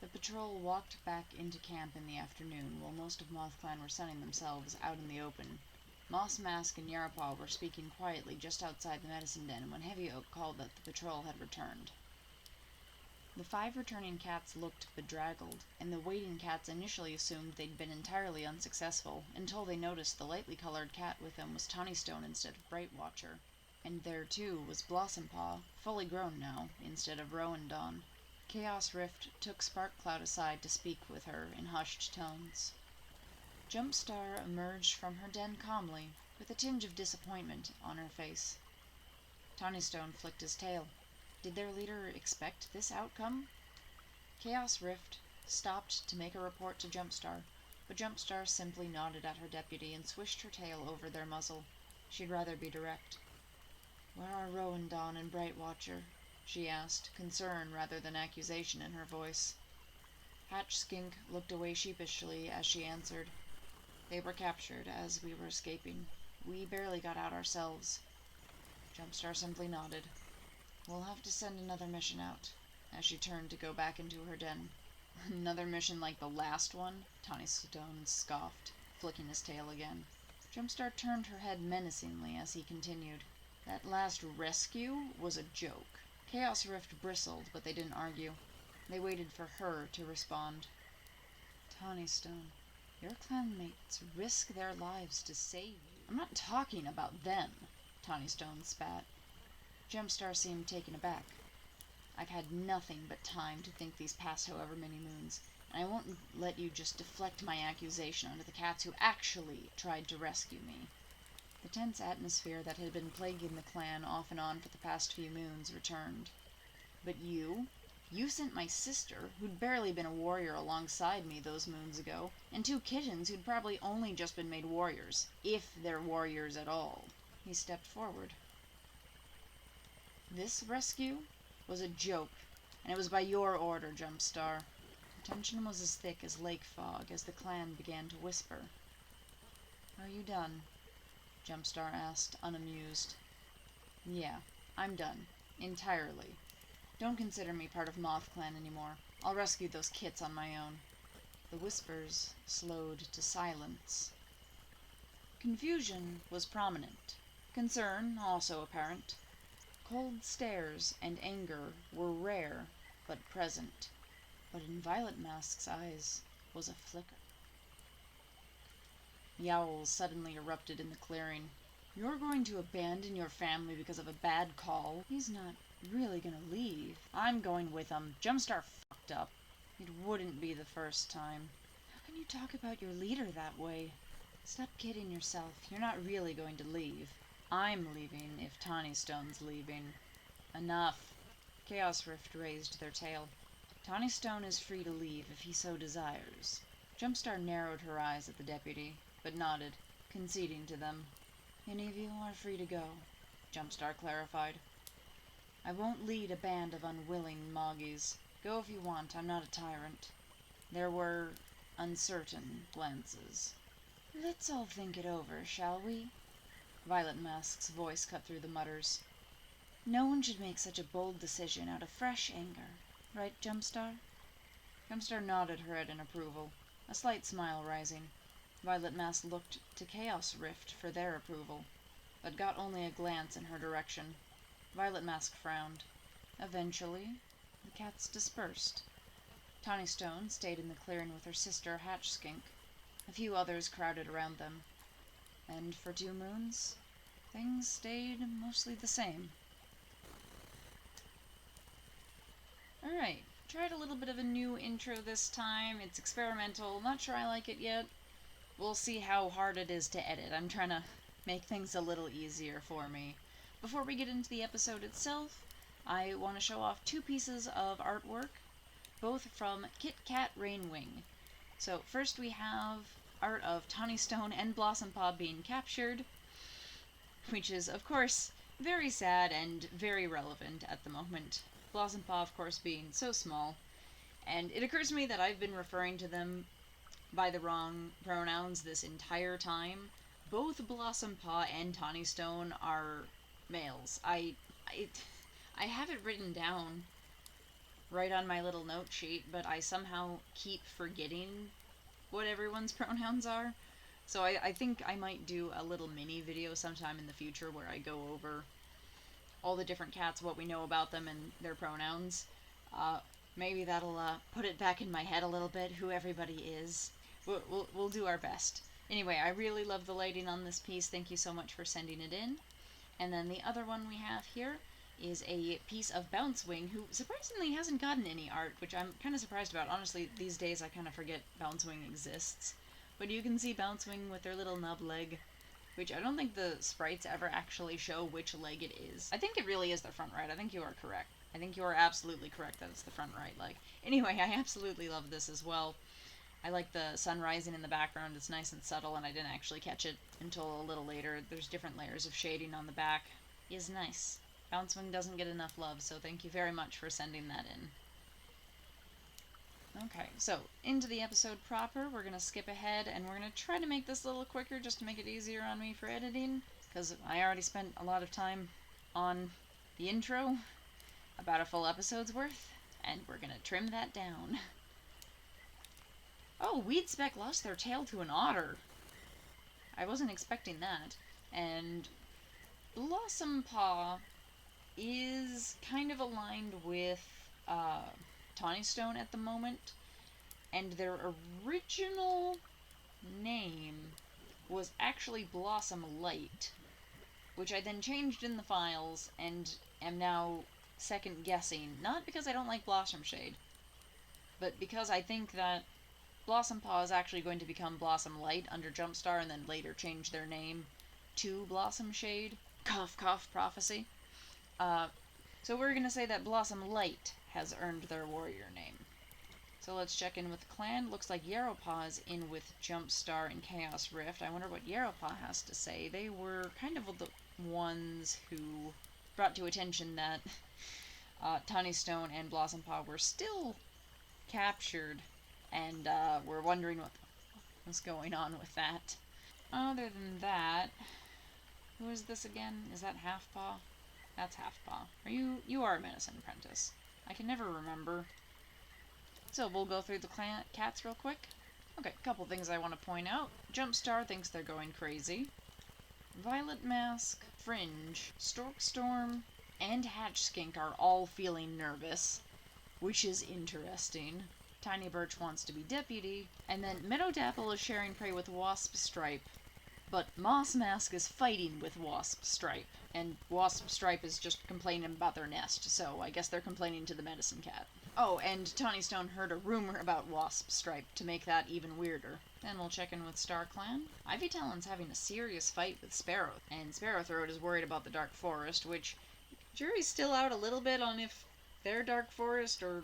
The patrol walked back into camp in the afternoon, while most of Mothclan were sunning themselves out in the open. Moss Mask and Yarpaw were speaking quietly just outside the medicine den when Heavy Oak called that the patrol had returned. The 5 returning cats looked bedraggled, and the waiting cats initially assumed they'd been entirely unsuccessful, until they noticed the lightly colored cat with them was Tawnystone instead of Brightwatcher. And there, too, was Blossompaw, fully grown now, instead of Rowandon. Chaos Rift took Sparkcloud aside to speak with her in hushed tones. Jumpstar emerged from her den calmly, with a tinge of disappointment on her face. Tawnystone flicked his tail. Did their leader expect this outcome? Chaos Rift stopped to make a report to Jumpstar, but Jumpstar simply nodded at her deputy and swished her tail over their muzzle. She'd rather be direct. "Where are Rowandon and Brightwatcher?" she asked, concern rather than accusation in her voice. Hatch Skink looked away sheepishly as she answered. "They were captured as we were escaping. We barely got out ourselves." Jumpstar simply nodded. "We'll have to send another mission out," as she turned to go back into her den. "Another mission like the last one?" Tawnystone scoffed, flicking his tail again. Jumpstar turned her head menacingly as he continued. "That last rescue was a joke." Chaos Rift bristled, but they didn't argue. They waited for her to respond. "Tawnystone, your clanmates risk their lives to save you." "I'm not talking about them," Tawnystone spat. Jumpstar seemed taken aback. "I've had nothing but time to think these past however many moons, and I won't let you just deflect my accusation onto the cats who actually tried to rescue me." The tense atmosphere that had been plaguing the clan off and on for the past few moons returned. "But you? You sent my sister, who'd barely been a warrior alongside me those moons ago, and 2 kittens who'd probably only just been made warriors, if they're warriors at all." He stepped forward. "This rescue was a joke, and it was by your order, Jumpstar." The tension was as thick as lake fog as the clan began to whisper. "Are you done?" Jumpstar asked, unamused. "Yeah, I'm done. Entirely. Don't consider me part of Mothclan anymore. I'll rescue those kits on my own." The whispers slowed to silence. Confusion was prominent. Concern also apparent. Cold stares and anger were rare, but present. But in Violet Mask's eyes was a flicker. Yowls suddenly erupted in the clearing. "You're going to abandon your family because of a bad call? He's not really gonna leave." "I'm going with him. Jumpstar fucked up." "It wouldn't be the first time." "How can you talk about your leader that way?" "Stop kidding yourself. You're not really going to leave." "I'm leaving if Tawnystone's leaving." "Enough." Chaos Rift raised their tail. "Tawnystone is free to leave if he so desires." Jumpstar narrowed her eyes at the deputy, but nodded, conceding to them. "Any of you are free to go," Jumpstar clarified. "I won't lead a band of unwilling Moggies. Go if you want. I'm not a tyrant." There were uncertain glances. "Let's all think it over, shall we?" Violet Mask's voice cut through the mutters. "No one should make such a bold decision out of fresh anger. Right, Jumpstar?" Jumpstar nodded her head in approval, a slight smile rising. Violet Mask looked to Chaos Rift for their approval, but got only a glance in her direction. Violet Mask frowned. Eventually, the cats dispersed. Tawnystone stayed in the clearing with her sister Hatch Skink. A few others crowded around them. And for 2 moons, things stayed mostly the same. Alright, tried a little bit of a new intro this time. It's experimental, not sure I like it yet. We'll see how hard it is to edit. I'm trying to make things a little easier for me. Before we get into the episode itself, I want to show off 2 pieces of artwork, both from Kit Kat Rainwing. So first we have art of Tawnystone and Blossompaw being captured, which is, of course, very sad and very relevant at the moment. Blossompaw, of course, being so small. And it occurs to me that I've been referring to them by the wrong pronouns this entire time. Both Blossompaw and Tawnystone are males. I have it written down write on my little note sheet, but I somehow keep forgetting what everyone's pronouns are. So I think I might do a little mini video sometime in the future where I go over all the different cats, what we know about them, and their pronouns. Maybe that'll put it back in my head a little bit, who everybody is. We'll do our best. Anyway, I really love the lighting on this piece. Thank you so much for sending it in. And then the other one we have here is a piece of Bouncewing, who surprisingly hasn't gotten any art, which I'm kind of surprised about. Honestly, these days I kind of forget Bouncewing exists. But you can see Bouncewing with their little nub leg, which I don't think the sprites ever actually show which leg it is. I think it really is the front right. I think you are correct. I think you are absolutely correct that it's the front right leg. Anyway, I absolutely love this as well. I like the sun rising in the background. It's nice and subtle, and I didn't actually catch it until a little later. There's different layers of shading on the back. It is nice. Bouncewing doesn't get enough love, so thank you very much for sending that in. Okay, so into the episode proper, we're going to skip ahead, and we're going to try to make this a little quicker just to make it easier on me for editing, because I already spent a lot of time on the intro, about a full episode's worth, and we're going to trim that down. Oh, Weedspeck lost their tail to an otter. I wasn't expecting that. And Blossom Paw is kind of aligned with Tawnystone at the moment, and their original name was actually Blossom Light, which I then changed in the files and am now second guessing, not because I don't like Blossom Shade, but because I think that Blossom Paw is actually going to become Blossom Light under Jumpstar and then later change their name to Blossom Shade. Cough, cough, prophecy. So we're going to say that Blossom Light has earned their warrior name. So let's check in with the clan. Looks like Yarrowpaw is in with Jumpstar and Chaos Rift. I wonder what Yarrowpaw has to say. They were kind of the ones who brought to attention that Tawnystone and Blossom Paw were still captured, and we're wondering what was going on with that. Other than that, who is this again? Is that Halfpaw? That's Halfpaw. You are a Medicine Apprentice. I can never remember. So we'll go through the cats real quick. Okay, a couple things I want to point out. Jumpstar thinks they're going crazy. Violet Mask, Fringe, Storkstorm, and Hatchskink are all feeling nervous, which is interesting. Tiny Birch wants to be deputy, and then Meadowdapple is sharing prey with Wasp Stripe, but Moss Mask is fighting with Wasp Stripe, and Wasp Stripe is just complaining about their nest, so I guess they're complaining to the Medicine Cat. Oh, and Tawnystone heard a rumor about Wasp Stripe to make that even weirder. Then we'll check in with StarClan. Ivy Talon's having a serious fight with Sparrow, and Sparrowthroat is worried about the Dark Forest, which jury's still out a little bit on if they're Dark Forest or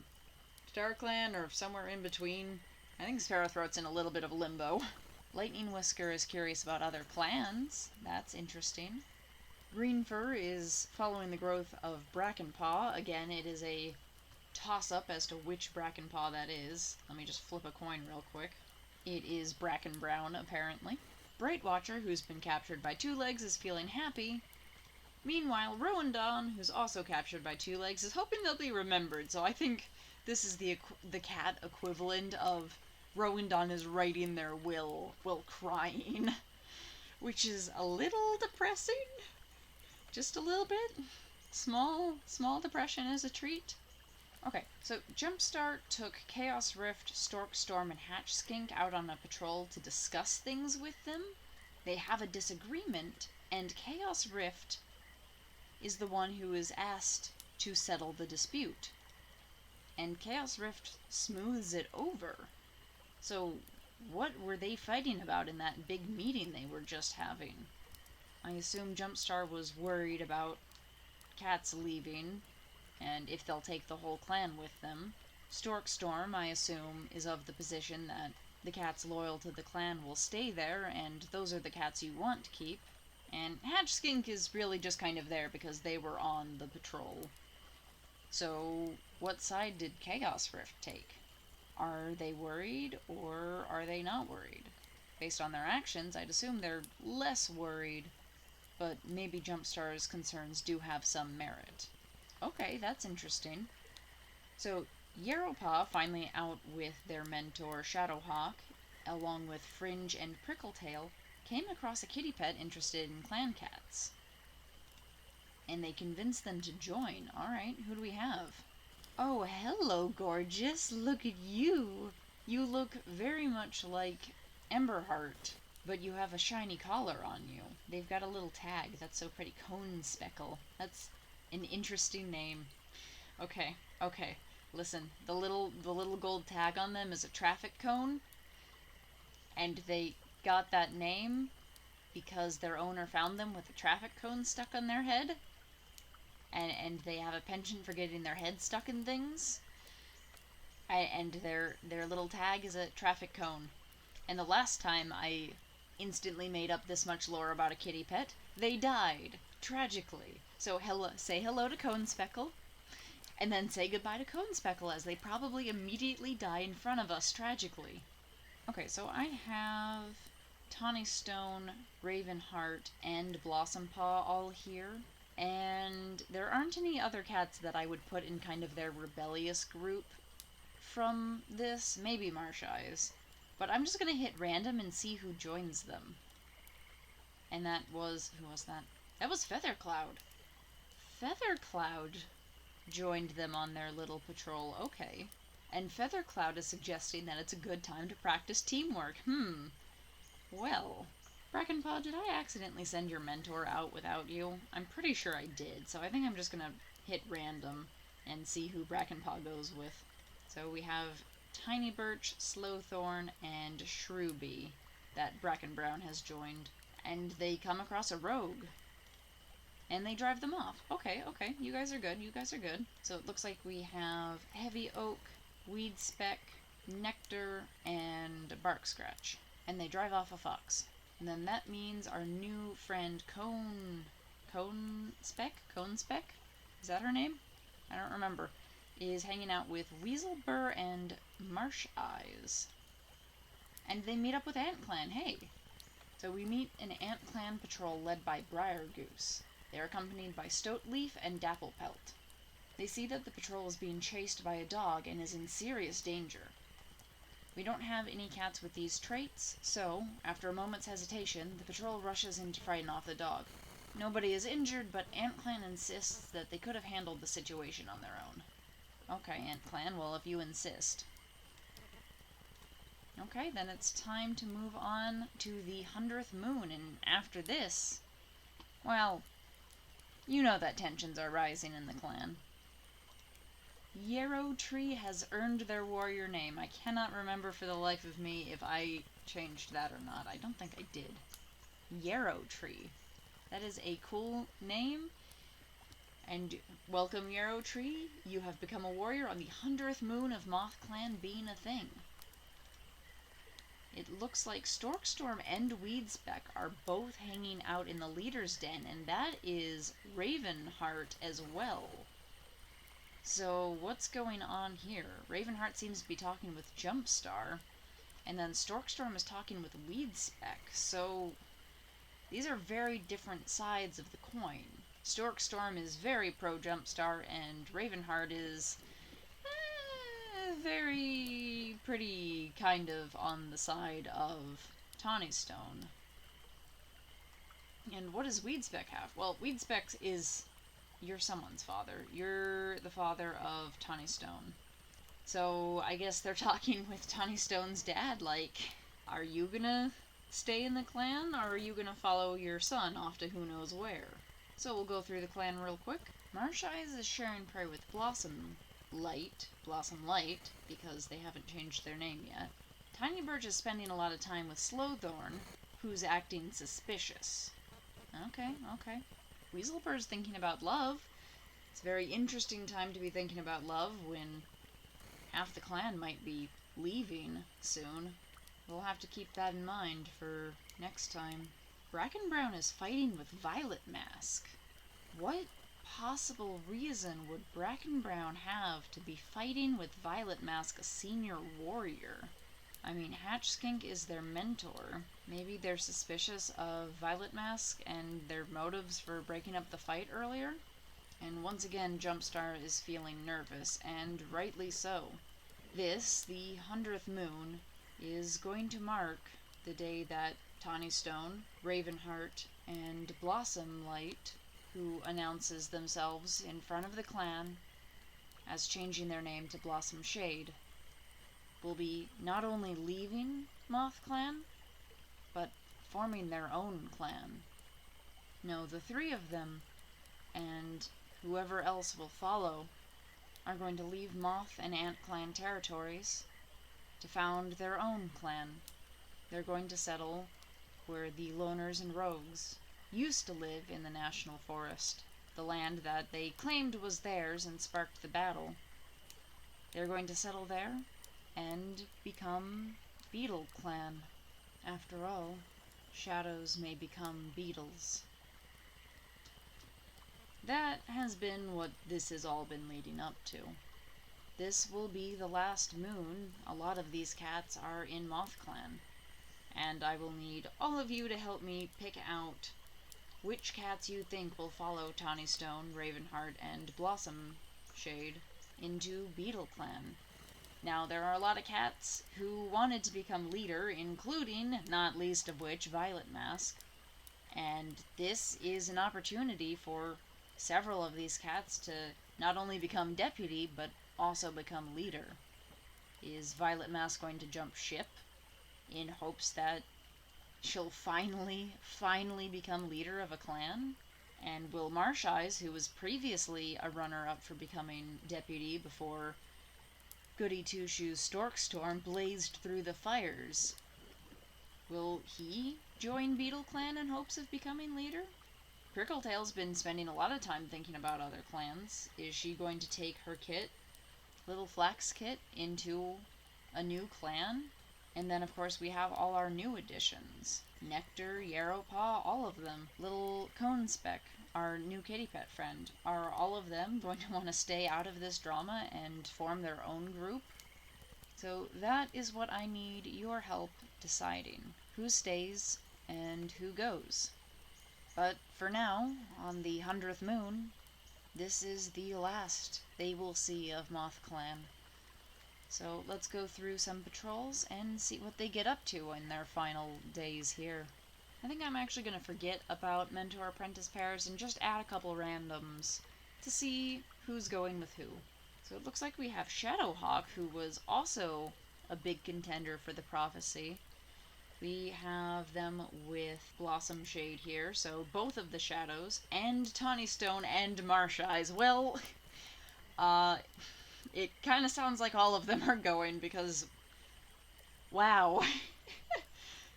StarClan or somewhere in between. I think Sparrowthroat's in a little bit of limbo. Lightning Whisker is curious about other clans. That's interesting. Greenfur is following the growth of Brackenpaw. Again, it is a toss-up as to which Brackenpaw that is. Let me just flip a coin real quick. It is Bracken Brown, apparently. Brightwatcher, who's been captured by Two Legs, is feeling happy. Meanwhile, Rowan who's also captured by Two Legs, is hoping they'll be remembered, so I think this is the cat equivalent of Rowan is writing their will while crying, which is a little depressing. Just a little bit. Small depression is a treat. Okay, so Jumpstart took Chaos Rift, Storkstorm, and Hatchskink out on a patrol to discuss things with them. They have a disagreement, and Chaos Rift is the one who is asked to settle the dispute. And Chaos Rift smooths it over. So, what were they fighting about in that big meeting they were just having? I assume Jumpstar was worried about cats leaving, and if they'll take the whole clan with them. Storkstorm, I assume, is of the position that the cats loyal to the clan will stay there, and those are the cats you want to keep. And Hatchskink is really just kind of there because they were on the patrol. So, what side did Chaos Rift take? Are they worried, or are they not worried? Based on their actions, I'd assume they're less worried, but maybe Jumpstar's concerns do have some merit. Okay, that's interesting. So, Yarrowpaw, finally out with their mentor Shadowhawk, along with Fringe and Prickletail, came across a kitty pet interested in clan cats. And they convinced them to join. Alright, who do we have? Oh, hello, gorgeous. Look at you. You look very much like Emberheart, but you have a shiny collar on you. They've got a little tag. That's so pretty. Cone Speckle. That's an interesting name. Okay, okay. Listen, the little gold tag on them is a traffic cone, and they got that name because their owner found them with a traffic cone stuck on their head, and they have a penchant for getting their head stuck in things, and their little tag is a traffic cone. And the last time I instantly made up this much lore about a kitty pet, they died, tragically. So say hello to Cone Speckle, and then say goodbye to Cone Speckle, as they probably immediately die in front of us, tragically. Okay, so I have Tawnystone, Ravenheart, and Blossompaw all here, and there aren't any other cats that I would put in kind of their rebellious group from this. Maybe Marsh Eyes. But I'm just gonna hit random and see who joins them. And that was... who was that? That was Feathercloud. Feathercloud joined them on their little patrol. Okay. And Feathercloud is suggesting that it's a good time to practice teamwork. Well, Brackenpaw, did I accidentally send your mentor out without you? I'm pretty sure I did, so I think I'm just gonna hit random and see who Brackenpaw goes with. So we have Tiny Birch, Slowthorn, and Shrewby that Brackenbrown has joined. And they come across a rogue. And they drive them off. Okay, okay, you guys are good, you guys are good. So it looks like we have Heavy Oak, Weed Speck, Nectar, and Bark Scratch. And they drive off a fox. And then that means our new friend Cone Speck? Is that her name? I don't remember. Is hanging out with Weaselbur and Marsh Eyes. And they meet up with Ant Clan, hey! So we meet an Ant Clan patrol led by Briar Goose. They are accompanied by Stoatleaf and Dapplepelt. They see that the patrol is being chased by a dog and is in serious danger. We don't have any cats with these traits, so, after a moment's hesitation, the patrol rushes in to frighten off the dog. Nobody is injured, but Ant Clan insists that they could have handled the situation on their own. Okay, Ant Clan, well, if you insist. Okay, then it's time to move on to the 100th moon, and after this, well, you know that tensions are rising in the clan. Yarrow Tree has earned their warrior name. I cannot remember for the life of me if I changed that or not. I don't think I did. Yarrow Tree. That is a cool name. And welcome, Yarrow Tree. You have become a warrior on the 100th moon of Mothclan being a thing. It looks like Storkstorm and Weedspeck are both hanging out in the leader's den, and that is Ravenheart as well. So what's going on here? Ravenheart seems to be talking with Jumpstar, and then Storkstorm is talking with Weedspeck. So these are very different sides of the coin. Storkstorm is very pro Jumpstar, and Ravenheart is very pretty kind of on the side of Tawnystone. And what does Weedspeck have? Well, Weedspeck is... you're someone's father. You're the father of Tawnystone. So I guess they're talking with Tawnystone's dad, like, are you gonna stay in the clan, or are you gonna follow your son off to who knows where? So we'll go through the clan real quick. Marsh Eyes is sharing prey with Blossom Light, because they haven't changed their name yet. Tiny Birch is spending a lot of time with Slowthorn, who's acting suspicious. Okay, okay. Weaselbur's thinking about love. It's a very interesting time to be thinking about love when half the clan might be leaving soon. We'll have to keep that in mind for next time. Brackenbrown is fighting with Violet Mask. What possible reason would Brackenbrown have to be fighting with Violet Mask, a senior warrior? I mean, Hatchskink is their mentor. Maybe they're suspicious of Violet Mask and their motives for breaking up the fight earlier? And once again, Jumpstar is feeling nervous, and rightly so. This, the 100th moon, is going to mark the day that Tawnystone, Ravenheart, and Blossomlight, who announces themselves in front of the clan as changing their name to Blossom Shade, will be not only leaving Mothclan, but forming their own clan. No, the three of them, and whoever else will follow, are going to leave Moth and Ant Clan territories to found their own clan. They're going to settle where the loners and rogues used to live in the National Forest, the land that they claimed was theirs and sparked the battle. They're going to settle there and become Beetle Clan. After all, shadows may become beetles. That has been what this has all been leading up to. This will be the last moon a lot of these cats are in Mothclan, and I will need all of you to help me pick out which cats you think will follow Tawnystone, Ravenheart, and Blossom Shade into Beetle Clan. Now, there are a lot of cats who wanted to become leader, including, not least of which, Violet Mask, and this is an opportunity for several of these cats to not only become deputy, but also become leader. Is Violet Mask going to jump ship in hopes that she'll finally become leader of a clan? And will Marsheyes, who was previously a runner-up for becoming deputy before Goody Two-Shoes Storkstorm blazed through the fires, will he join Beetle Clan in hopes of becoming leader? Prickletail's been spending a lot of time thinking about other clans. Is she going to take her kit, Little Flax Kit, into a new clan? And then, of course, we have all our new additions. Nectar, Yarrowpaw, all of them. Little Cone Speck, our new kitty pet friend. Are all of them going to want to stay out of this drama and form their own group? So that is what I need your help deciding. Who stays and who goes. But for now, on the 100th moon, this is the last they will see of Mothclan. So let's go through some patrols and see what they get up to in their final days here. I think I'm actually going to forget about mentor-apprentice pairs and just add a couple randoms to see who's going with who. So it looks like we have Shadowhawk, who was also a big contender for the prophecy. We have them with Blossom Shade here, so both of the Shadows, and Tawnystone and Marsheyes. Well, it kind of sounds like all of them are going, because, wow.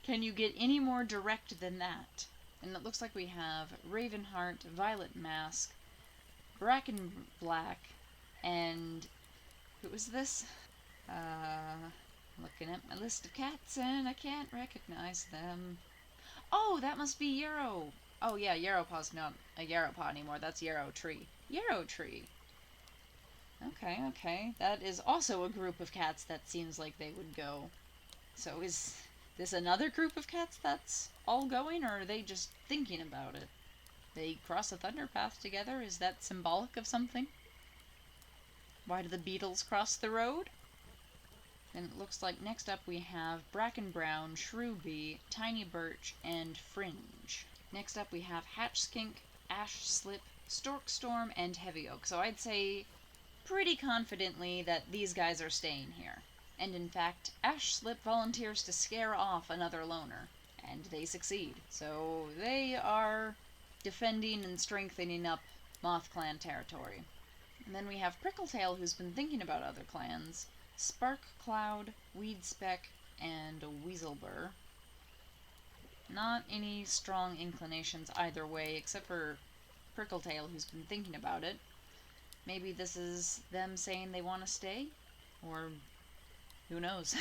Can you get any more direct than that? And it looks like we have Ravenheart, Violet Mask, Bracken Black, and who is this? Looking at my list of cats and I can't recognize them. Oh, that must be Yarrow. Oh yeah, Yarrowpaw's not a Yarrowpaw anymore. That's Yarrow Tree. Yarrow Tree. Okay. That is also a group of cats that seems like they would go. So is this another group of cats that's all going, or are they just thinking about it? They cross a thunder path together. Is that symbolic of something? Why do the beetles cross the road? And it looks like next up we have Bracken Brown, Shrewbee, Tiny Birch, and Fringe. Next up we have Hatchskink, Ash Slip, Storkstorm, and Heavy Oak. So I'd say pretty confidently that these guys are staying here. And in fact, Ash Slip volunteers to scare off another loner, and they succeed. So they are defending and strengthening up Mothclan territory. And then we have Prickletail, who's been thinking about other clans, Spark Cloud, Weed Speck, and Weaselbur. Not any strong inclinations either way, except for Prickletail, who's been thinking about it. Maybe this is them saying they want to stay? Or who knows?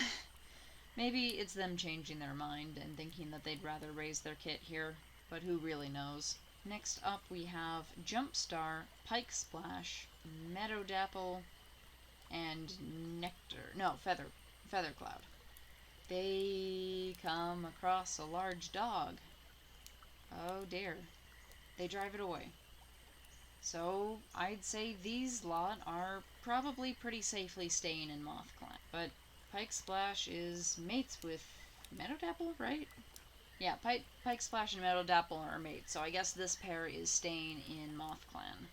Maybe it's them changing their mind and thinking that they'd rather raise their kit here, but who really knows? Next up we have Jumpstar, Pike Splash, Meadowdapple, and Feathercloud. They come across a large dog. Oh dear. They drive it away. So I'd say these lot are probably pretty safely staying in Mothclan. But Pike Splash is mates with Meadowdapple, right? Yeah, Pike Splash and Meadowdapple are mates, so I guess this pair is staying in Mothclan.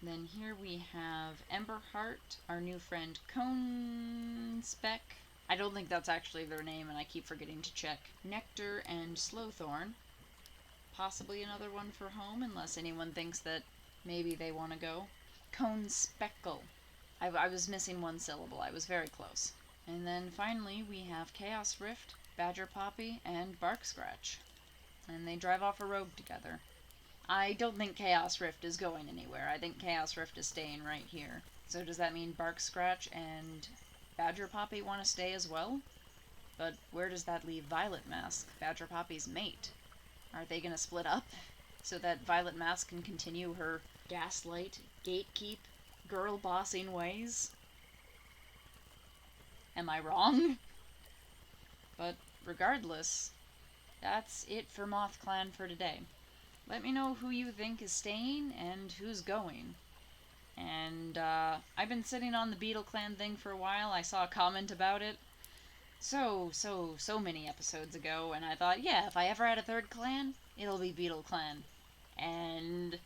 Then here we have Emberheart, our new friend Cone Speck. I don't think that's actually their name, and I keep forgetting to check. Nectar and Slowthorn. Possibly another one for home, unless anyone thinks that maybe they want to go. Cone Speckle. I was missing one syllable. I was very close. And then finally we have Chaos Rift, Badger Poppy, and Bark Scratch. And they drive off a road together. I don't think Chaos Rift is going anywhere. I think Chaos Rift is staying right here. So does that mean Bark Scratch and Badger Poppy want to stay as well? But where does that leave Violet Mask, Badger Poppy's mate? Are they going to split up so that Violet Mask can continue her gaslight, gatekeep, girl bossing ways? Am I wrong? But regardless, that's it for Mothclan for today. Let me know who you think is staying and who's going. And I've been sitting on the Beetle Clan thing for a while. I saw a comment about it so many episodes ago, and I thought, yeah, if I ever had a third clan, it'll be Beetle Clan. And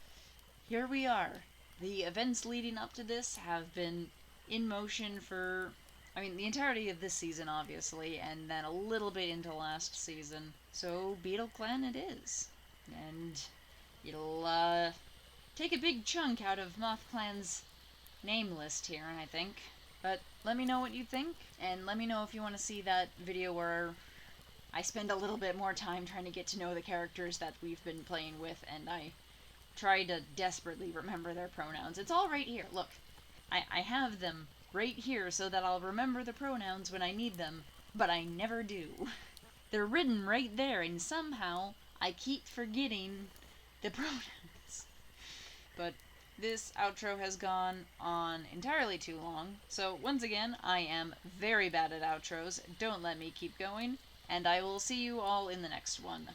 here we are. The events leading up to this have been in motion for, the entirety of this season, obviously, and then a little bit into last season. So, Beetle Clan it is. And it'll take a big chunk out of Mothclan's name list here, I think. But let me know what you think, and let me know if you want to see that video where I spend a little bit more time trying to get to know the characters that we've been playing with, and I try to desperately remember their pronouns. It's all right here. Look, I have them right here so that I'll remember the pronouns when I need them, but I never do. They're written right there, and somehow I keep forgetting the pronouns. But this outro has gone on entirely too long, so once again, I am very bad at outros. Don't let me keep going, and I will see you all in the next one.